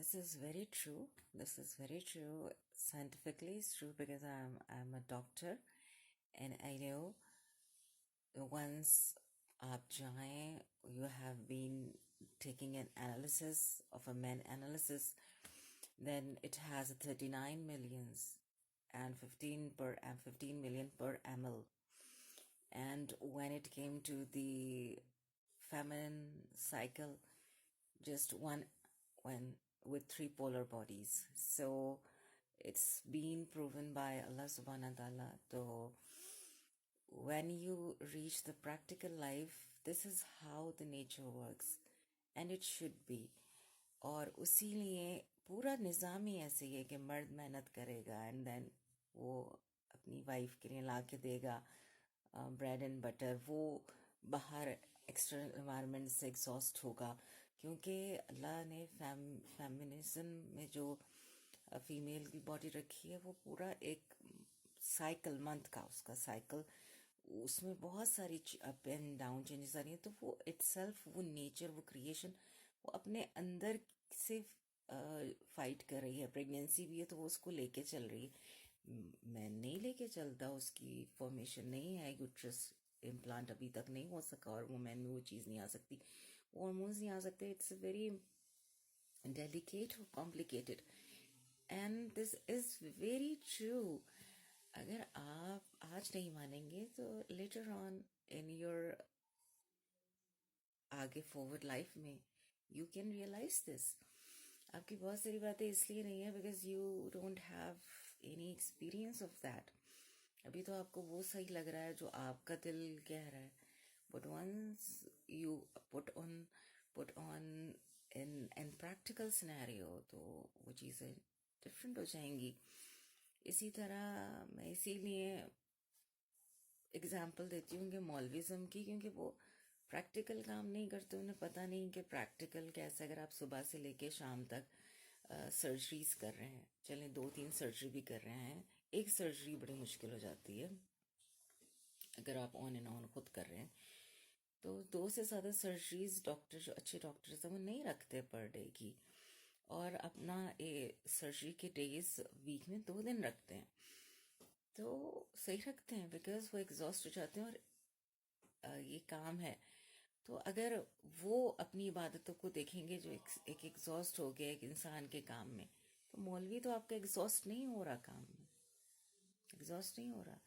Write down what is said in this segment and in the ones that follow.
This is very true. This is very true. Scientifically, it's true because I'm a doctor, and I know once आप जाएं, you have been taking an analysis of a men analysis, then it has 39 millions and 15 million per ml. And when it came to the feminine cycle, just one with three polar bodies. So it's been proven by Allah subhanahu wa ta'ala. So when you reach the practical life, this is how the nature works, and it should be. और उसी लिए पूरा निज़ाम ही ऐसे ही है कि मर्द मेहनत करेगा एंड देन वो अपनी वाइफ के लिए ला के देगा ब्रेड एंड बटर, वो बाहर एक्सटर्नल एनवायरनमेंट से एग्जॉस्ट होगा, क्योंकि अल्लाह ने फेमिनिज्म में जो फीमेल की बॉडी रखी है वो पूरा एक साइकिल, मंथ का उसका साइकिल, उसमें बहुत सारी अप एंड डाउन चेंजेस आ रही हैं, तो वो इटसेल्फ, वो नेचर, वो क्रिएशन, वो अपने अंदर से फाइट कर रही है. प्रेगनेंसी भी है तो वो उसको लेके चल रही है. मैं नहीं लेके चलता, उसकी फॉर्मेशन नहीं है, यूट्रस इम्प्लांट अभी तक नहीं हो सका और वुमेन में वो चीज़ नहीं आ सकती, हॉर्मोन्स नहीं आ सकते. इट्स वेरी डेलिकेट और complicated, and this is very true. अगर आप आज नहीं मानेंगे तो लेटर ऑन इन योर आगे फॉरवर्ड लाइफ में यू कैन रियलाइज दिस. आपकी बहुत सारी बातें इसलिए नहीं है because you don't have any experience of that. अभी तो आपको वो सही लग रहा है जो आपका दिल कह रहा है, but once you put on in practical scenario तो वो चीज़ें डिफरेंट हो जाएंगी. इसी तरह मैं इसीलिए एग्जाम्पल देती हूँ कि मौलविज़म की, क्योंकि वो प्रैक्टिकल काम नहीं करते, उन्हें पता नहीं कि प्रैक्टिकल कैसे. अगर आप सुबह से लेके शाम तक सर्जरीज कर रहे हैं, चलें 2-3 सर्जरी भी कर रहे हैं, एक सर्जरी बड़ी मुश्किल हो जाती है अगर आप ऑन एंड ऑन खुद कर रहे हैं, तो 2 से ज़्यादा सर्जरीज डॉक्टर, जो अच्छे डॉक्टर्स हैं, वो नहीं रखते पर डे की, और अपना सर्जरी के डेज वीक में 2 दिन रखते हैं. तो सही रखते हैं बिकॉज वो एग्जॉस्ट हो जाते हैं और ये काम है. तो अगर वो अपनी इबादतों को देखेंगे जो एक एग्जॉस्ट हो गया एक इंसान के काम में, तो मौलवी तो आपका एग्जॉस्ट नहीं हो रहा, काम में एग्जॉस्ट नहीं हो रहा.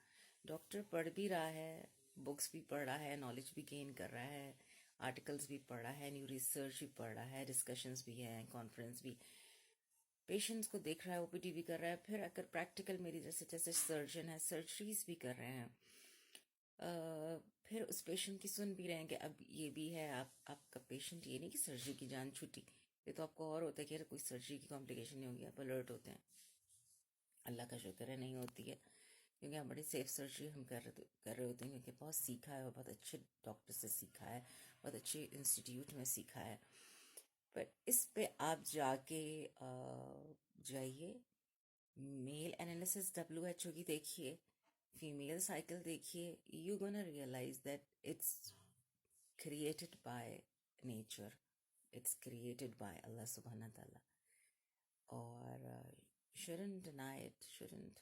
डॉक्टर पढ़ भी रहा है, बुक्स भी पढ़ रहा है, नॉलेज भी गेन कर रहा है, आर्टिकल्स भी पढ़ रहा है, न्यू रिसर्च भी पढ़ रहा है, डिस्कशंस भी हैं, कॉन्फ्रेंस भी, पेशेंट्स को देख रहा है, ओपीडी भी कर रहा है. फिर अगर प्रैक्टिकल मेरी जैसे सर्जन है, सर्जरीज भी कर रहे हैं, फिर उस पेशेंट की सुन भी रहे हैं कि अब ये भी है, आपका पेशेंट, ये नहीं कि सर्जरी की जान छूटी, ये तो आपको और होता है कि यार कोई सर्जरी की कॉम्प्लिकेशन नहीं होगी, आप अलर्ट होते हैं. अल्लाह का शुक्र है नहीं होती है, क्योंकि हम बड़ी सेफ सर्जरी हम कर रहे होते हैं, क्योंकि बहुत सीखा है और बहुत अच्छे डॉक्टर से सीखा है, बहुत अच्छे इंस्टीट्यूट में सीखा है. पर इस पे आप जाके जाइए, मेल एनालिसिस WHO की देखिए, फीमेल साइकिल देखिए, you gonna realise that it's created by nature, it's created by Allah subhanahu wa ta'ala, or shouldn't deny it, shouldn't